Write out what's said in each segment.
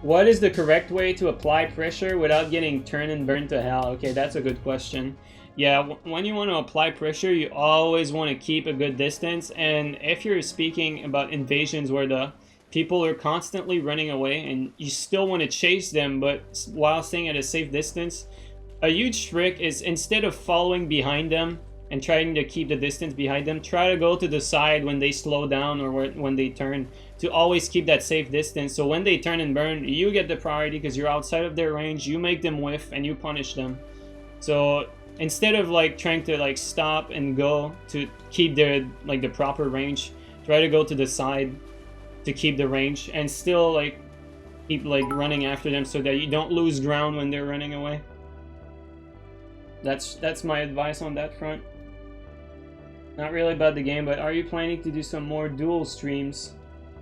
What is the correct way to apply pressure without getting turned and burned to hell? Okay, that's a good question. Yeah, when you want to apply pressure, you always want to keep a good distance. And if you're speaking about invasions where the people are constantly running away and you still want to chase them, but while staying at a safe distance, a huge trick is instead of following behind them and trying to keep the distance behind them, try to go to the side when they slow down or when they turn, to always keep that safe distance. So when they turn and burn, you get the priority because you're outside of their range, you make them whiff and you punish them. So instead of like trying to like stop and go to keep their like the proper range, try to go to the side to keep the range and still like keep like running after them so that you don't lose ground when they're running away. That's my advice on that front. Not really about the game, but are you planning to do some more dual streams?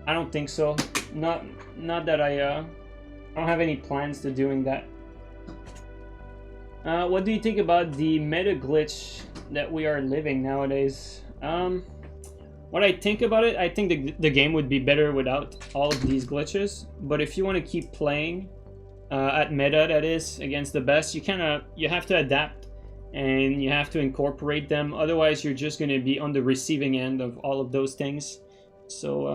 I don't think so. Not that I don't have any plans to doing that. What do you think about the meta glitch that we are living nowadays? What I think about it, I think the game would be better without all of these glitches. But if you want to keep playing at meta, that is, against the best, you have to adapt and you have to incorporate them. Otherwise, you're just going to be on the receiving end of all of those things. So,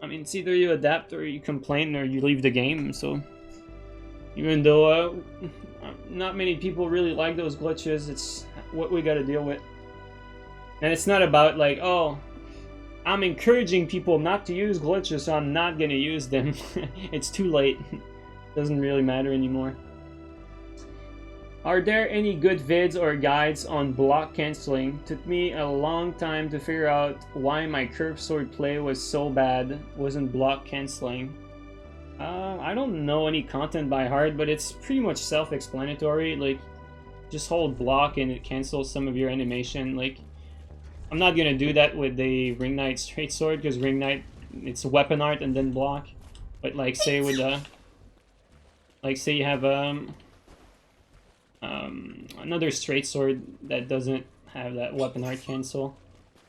I mean, it's either you adapt or you complain or you leave the game. So, even though not many people really like those glitches, it's what we got to deal with. And it's not about like, oh, I'm encouraging people not to use glitches, so I'm not going to use them. It's too late. Doesn't really matter anymore. Are there any good vids or guides on block canceling? Took me a long time to figure out why my curved sword play was so bad, wasn't block canceling. I don't know any content by heart, but it's pretty much self-explanatory. Like, just hold block and it cancels some of your animation. Like, I'm not gonna do that with the Ring Knight straight sword because Ring Knight, it's weapon art and then block. But like, say with say you have another straight sword that doesn't have that weapon art cancel.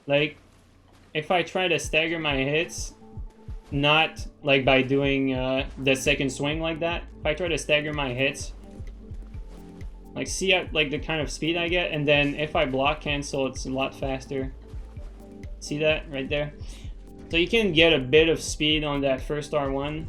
Like, if I try to stagger my hits, not like by doing the second swing like that. If I try to stagger my hits, like see like the kind of speed I get, and then if I block cancel, it's a lot faster. See that right there? So you can get a bit of speed on that first R1.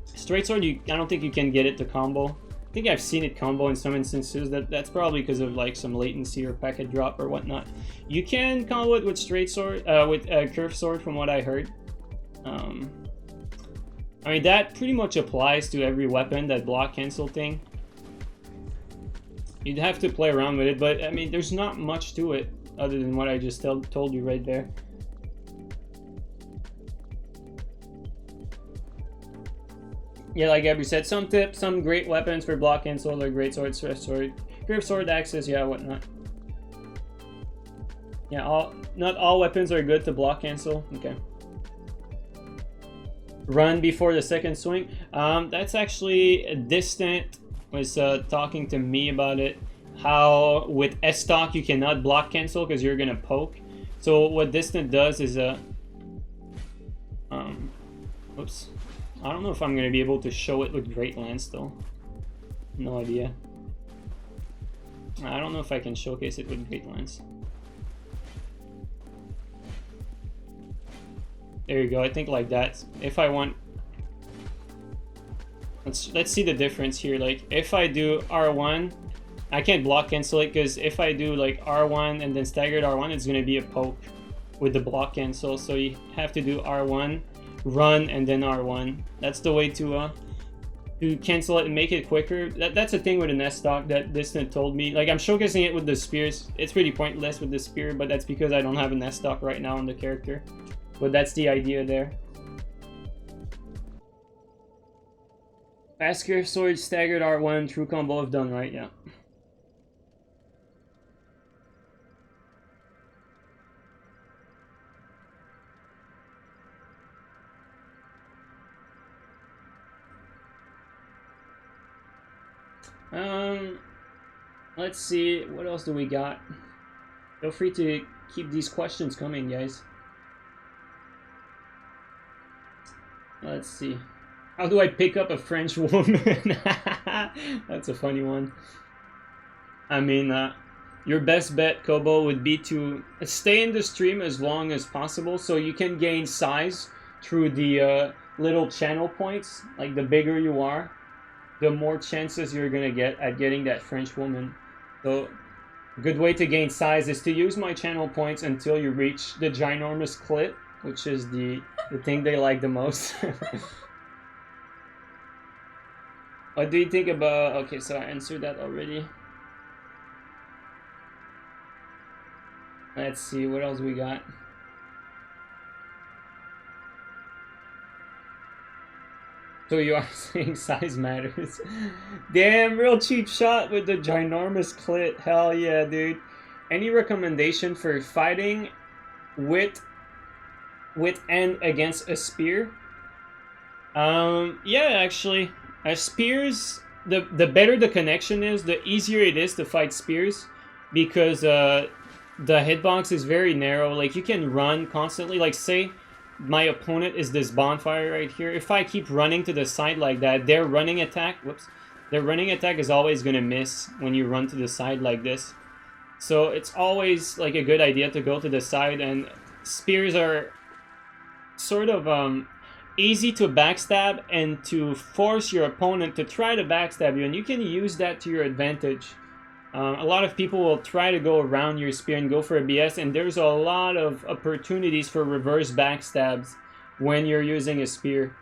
Straight sword, I don't think you can get it to combo. I think I've seen it combo in some instances. That's probably because of like some latency or packet drop or whatnot. You can combo it with straight sword, with curved sword, from what I heard. I mean, that pretty much applies to every weapon, that block cancel thing. You'd have to play around with it, but I mean, there's not much to it other than what I just told you right there. Yeah, like Gabby said, some tips, some great weapons for block cancel, like great sword, stress sword, curved sword, axes, yeah, whatnot. Yeah, not all weapons are good to block cancel. Okay. Run before the second swing. That's actually Distant was talking to me about it. How with S-Stock you cannot block cancel because you're gonna poke. So what Distant does is oops. I don't know if I'm gonna be able to show it with Great Lance though. No idea. I don't know if I can showcase it with Great Lance. There you go. I think like that. If I want, let's see the difference here. Like if I do R1, I can't block cancel it because if I do like R1 and then staggered R1, it's gonna be a poke with the block cancel. So you have to do R1, run, and then R1. That's the way to cancel it and make it quicker. That's a thing with an S-Stock that Distant told me. Like, I'm showcasing it with the spears. It's pretty pointless with the spear, but that's because I don't have an S-Stock right now on the character. But that's the idea there. Fast curve sword, staggered R1, true combo if done right, yeah. Let's see, what else do we got? Feel free to keep these questions coming, guys. Let's see. How do I pick up a French woman? That's a funny one. I mean, your best bet, Kobo, would be to stay in the stream as long as possible so you can gain size through the little channel points. Like, the bigger you are, the more chances you're gonna get at getting that French woman. So, a good way to gain size is to use my channel points until you reach the ginormous clit, which is the thing they like the most. What do you think about... Okay, so I answered that already. Let's see, what else we got? So you are saying size matters. Damn, real cheap shot with the ginormous clit. Hell yeah, dude. Any recommendation for fighting with and against a spear? Yeah, actually. Spears, the better the connection is, the easier it is to fight spears, because the hitbox is very narrow. Like, you can run constantly. Like, say my opponent is this bonfire right here. If I keep running to the side like that, their running attack, their running attack is always gonna miss when you run to the side like this. So it's always like a good idea to go to the side, and spears are sort of easy to backstab and to force your opponent to try to backstab you, and you can use that to your advantage. A lot of people will try to go around your spear and go for a BS, and there's a lot of opportunities for reverse backstabs when you're using a spear.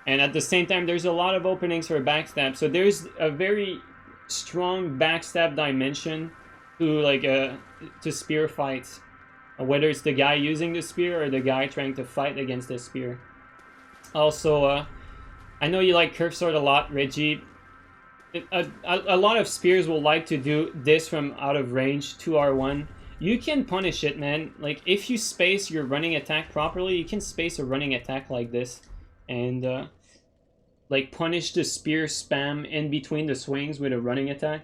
And at the same time, there's a lot of openings for backstab, so there's a very strong backstab dimension to to spear fights, whether it's the guy using the spear or the guy trying to fight against the spear. Also, I know you like curve sword a lot, Reggie. A lot of spears will like to do this from out of range, 2R1. You can punish it, man. Like, if you space your running attack properly, you can space a running attack like this, and like, punish the spear spam in between the swings with a running attack.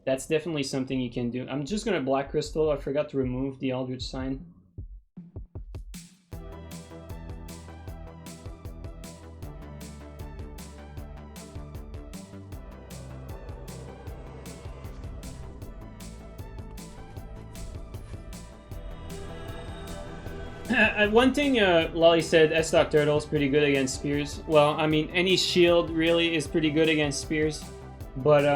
That's definitely something you can do. I'm just gonna Black Crystal. I forgot to remove the Eldritch Sign. One thing Lolly said, S-Doc Turtle is pretty good against spears. Well, I mean, any shield really is pretty good against spears. But,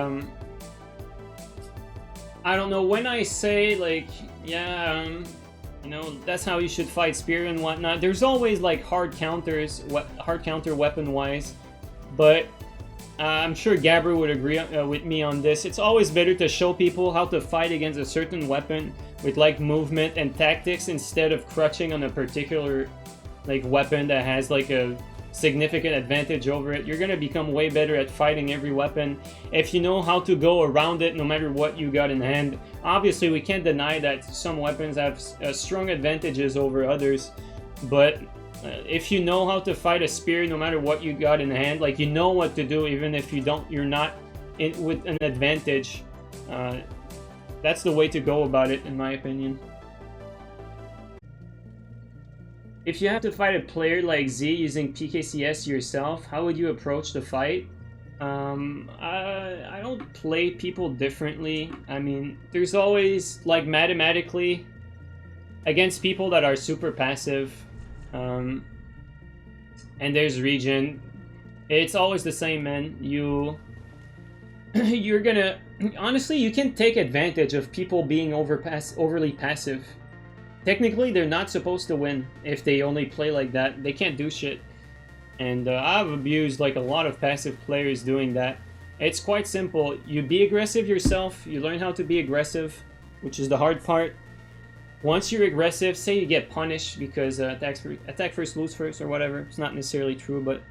I don't know, when I say, like, yeah, you know, that's how you should fight spear and whatnot, there's always, like, hard counter weapon-wise. But I'm sure Gabber would agree with me on this. It's always better to show people how to fight against a certain weapon with, like, movement and tactics instead of crutching on a particular, like, weapon that has, like, a significant advantage over it. You're gonna become way better at fighting every weapon if you know how to go around it no matter what you got in hand. Obviously, we can't deny that some weapons have strong advantages over others, but if you know how to fight a spear no matter what you got in hand, like, you know what to do even if you're not with an advantage, that's the way to go about it, in my opinion. If you have to fight a player like Z using PKCS yourself, how would you approach the fight? I don't play people differently. I mean, there's always, like, mathematically, against people that are super passive, and there's region, it's always the same, man. You're gonna... Honestly, you can take advantage of people being overly passive. Technically, they're not supposed to win if they only play like that. They can't do shit. And I've abused, like, a lot of passive players doing that. It's quite simple. You be aggressive yourself. You learn how to be aggressive, which is the hard part. Once you're aggressive, say you get punished because attack first, lose first, or whatever. It's not necessarily true, but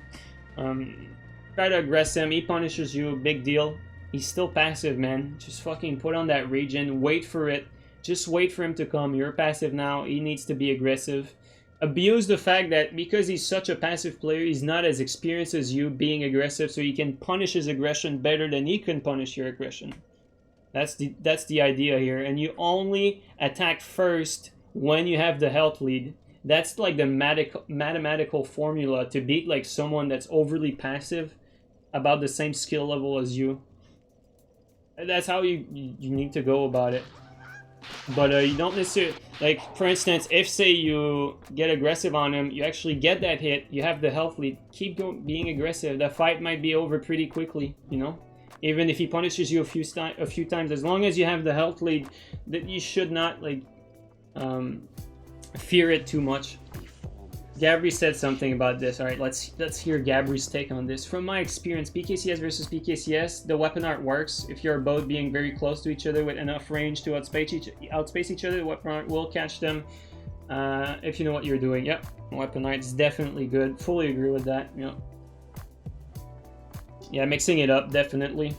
try to aggress him. He punishes you, big deal. He's still passive, man. Just fucking put on that regen, wait for it. Just wait for him to come. You're passive now. He needs to be aggressive. Abuse the fact that because he's such a passive player, he's not as experienced as you being aggressive, so you can punish his aggression better than he can punish your aggression. That's the idea here. And you only attack first when you have the health lead. That's like the mathematical formula to beat like someone that's overly passive, about the same skill level as you. That's how you need to go about it. But you don't necessarily, like, for instance, if say you get aggressive on him, you actually get that hit, you have the health lead, keep being aggressive. The fight might be over pretty quickly, you know? Even if he punishes you a few times, as long as you have the health lead, that you should not, like, fear it too much. Gabri said something about this. All right, let's hear Gabri's take on this. From my experience, PKCS versus PKCS, the weapon art works. If you're both being very close to each other with enough range to outspace each other, the weapon art will catch them. If you know what you're doing. Yep, weapon art is definitely good. Fully agree with that. Yep. Yeah, mixing it up, definitely.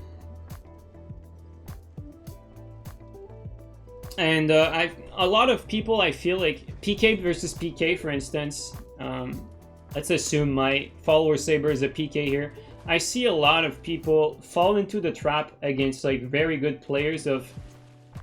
And a lot of people, I feel like, PK versus PK, for instance, let's assume my follower saber is a PK here. I see a lot of people fall into the trap against like very good players of,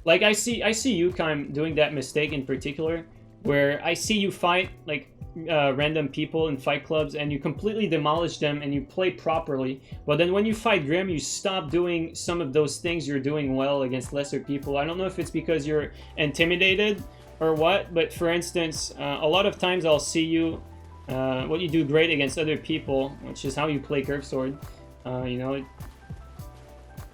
like, I see you kind of doing that mistake in particular, where I see you fight like random people in fight clubs and you completely demolish them and you play properly, but then when you fight Grim, you stop doing some of those things you're doing well against lesser people. I don't know if it's because you're intimidated or what, but for instance, a lot of times I'll see you what you do great against other people, which is how you play Curve Sword. You know,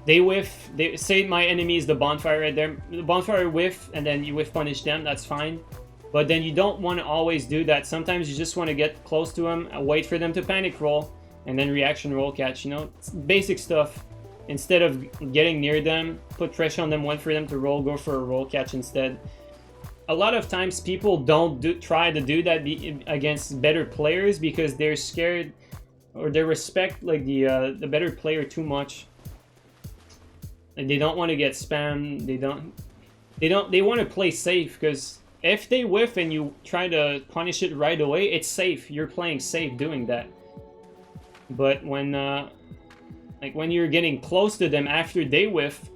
they whiff, they say my enemy is the bonfire right there, the bonfire whiff, and then you whiff punish them, that's fine. But then you don't want to always do that. Sometimes you just want to get close to them, wait for them to panic roll, and then reaction roll catch, you know, it's basic stuff. Instead of getting near them, put pressure on them, wait for them to roll, go for a roll catch instead. A lot of times people don't try to do that against better players because they're scared or they respect like the better player too much. And they don't want to get spammed. They want to play safe, because if they whiff and you try to punish it right away, it's safe. You're playing safe doing that. But when like when you're getting close to them after they whiff,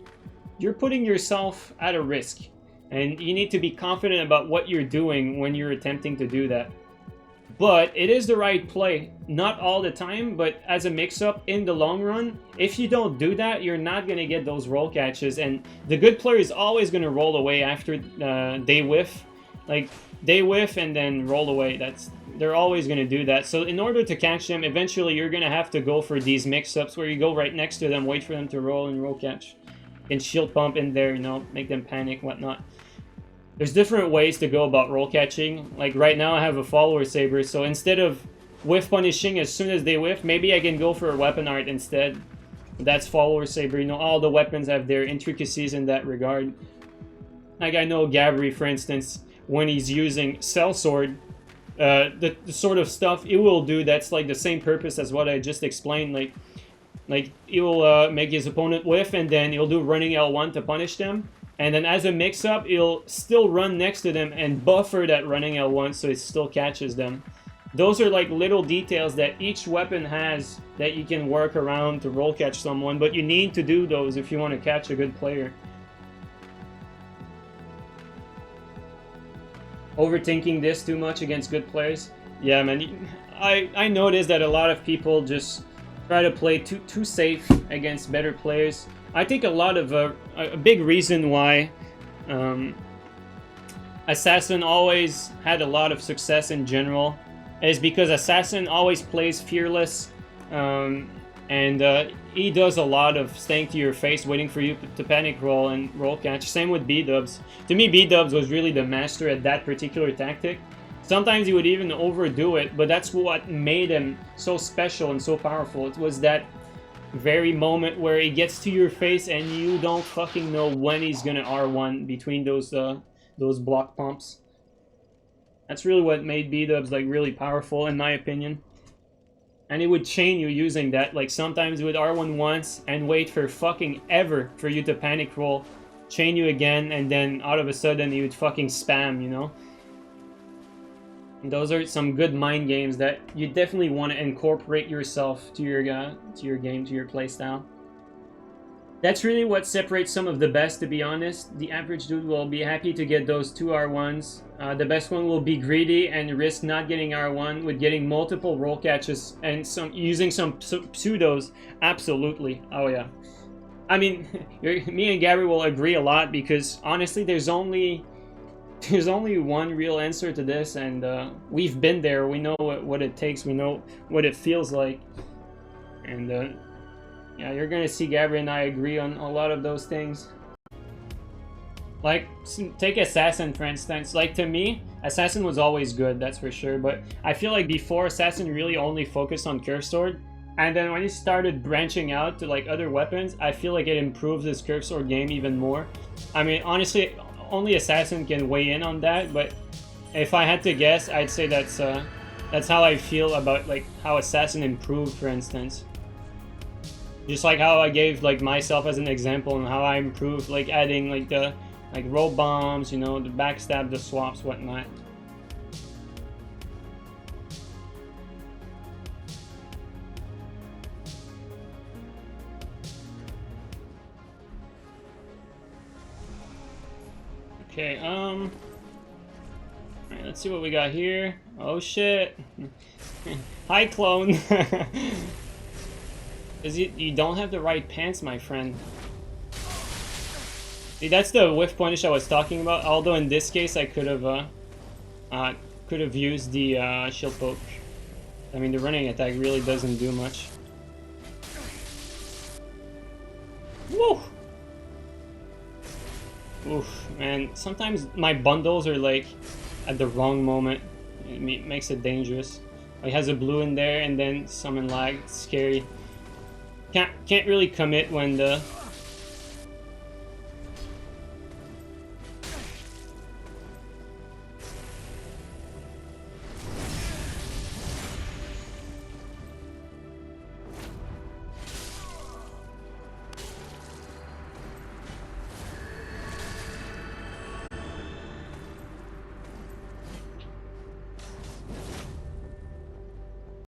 you're putting yourself at a risk. And you need to be confident about what you're doing when you're attempting to do that. But it is the right play. Not all the time, but as a mix-up in the long run, if you don't do that, you're not going to get those roll catches. And the good player is always going to roll away after they whiff. Like, they whiff and then roll away. They're always going to do that. So in order to catch them, eventually you're going to have to go for these mix-ups where you go right next to them, wait for them to roll and roll catch. And shield pump in there, you know, make them panic, whatnot. There's different ways to go about roll catching. Like right now I have a follower saber, so instead of whiff punishing as soon as they whiff, maybe I can go for a weapon art instead. That's follower saber. You know, all the weapons have their intricacies in that regard. Like I know Gabri, for instance, when he's using Cell Sword, the sort of stuff it will do that's like the same purpose as what I just explained. Like he will make his opponent whiff and then he'll do running L1 to punish them. And then as a mix-up, he'll still run next to them and buffer that running L1 so it still catches them. Those are like little details that each weapon has that you can work around to roll catch someone, but you need to do those if you want to catch a good player. Overthinking this too much against good players? Yeah, man. I noticed that a lot of people just try to play too safe against better players. I think a lot of a big reason why Assassin always had a lot of success in general is because Assassin always plays fearless, and he does a lot of staying to your face, waiting for you to panic roll and roll catch. Same with B-Dubs. To me, B-Dubs was really the master at that particular tactic. Sometimes he would even overdo it, but that's what made him so special and so powerful. It was that very moment where he gets to your face and you don't fucking know when he's gonna R1 between those block pumps. That's really what made B-Dubs like really powerful in my opinion. And he would chain you using that. Like sometimes he would R1 once and wait for fucking ever for you to panic roll, chain you again, and then out of a sudden he would fucking spam, you know? And those are some good mind games that you definitely want to incorporate yourself to your game, to your playstyle. That's really what separates some of the best, to be honest. The average dude will be happy to get those 2 R1s. The best one will be greedy and risk not getting R1 with getting multiple roll catches and using some pseudos. Absolutely. Oh yeah. I mean, me and Gabby will agree a lot because honestly, there's only one real answer to this, and we've been there. We know what it takes. We know what it feels like, and yeah, you're gonna see Gabby and I agree on a lot of those things. Like, take Assassin for instance. Like, to me, Assassin was always good, that's for sure, but I feel like before, Assassin really only focused on Curve Sword, and then when he started branching out to like other weapons, I feel like it improved his Curve Sword game even more. I mean, honestly, only Assassin can weigh in on that, but if I had to guess, I'd say that's how I feel about like how Assassin improved, for instance. Just like how I gave like myself as an example and how I improved, like adding like the roll bombs, you know, the backstab, the swaps, whatnot. Okay, alright, let's see what we got here. Oh shit. Hi, clone. You don't have the right pants, my friend. See, that's the whiff punish I was talking about. Although in this case, I could have used the shield poke. I mean, the running attack really doesn't do much. Woo! Oof, man. Sometimes my bundles are like at the wrong moment. It makes it dangerous. Like, has a blue in there and then summon lag. It's scary. Can't really commit when the